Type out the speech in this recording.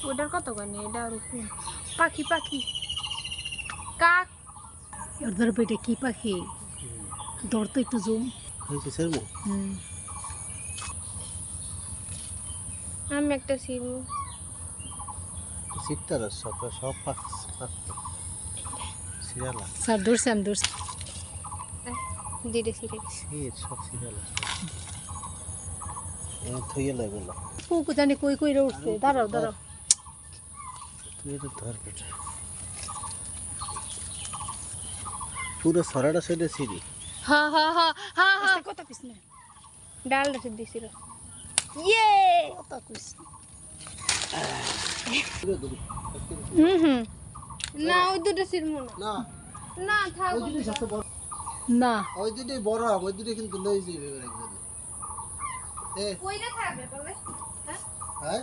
ওটার কত গানি এটা আর পাখি পাখি কাক ওদের পেটে কি পাখি ধরতো একটু জুম হয়েছে সেরমো আমি একটা সিম সিটটার সব সব সিরিয়ালা স্যার ধরছে আমি ধরছি দিরে সিরে সিট সব সিরিয়ালা থইয়ে লাগবে না কুকু জানি কই কই উঠছে দাঁড়াও দাঁড়াও তুই এটা ধর বেটা পুরো সরাটা সেটা সিঁড়ি হ্যাঁ হ্যাঁ হ্যাঁ হ্যাঁ হ্যাঁ কত পিছনে ডাল রসে দিছিল ইয়ে কত কুছ হুম না ওই দুটো সিরমু না না না থাক ওই দুটোই সবচেয়ে বড় না ওই দুটোই বড় ওই দুটো কিন্তু লই যাবে একজন এ কইরা থাকবে বলে হ্যাঁ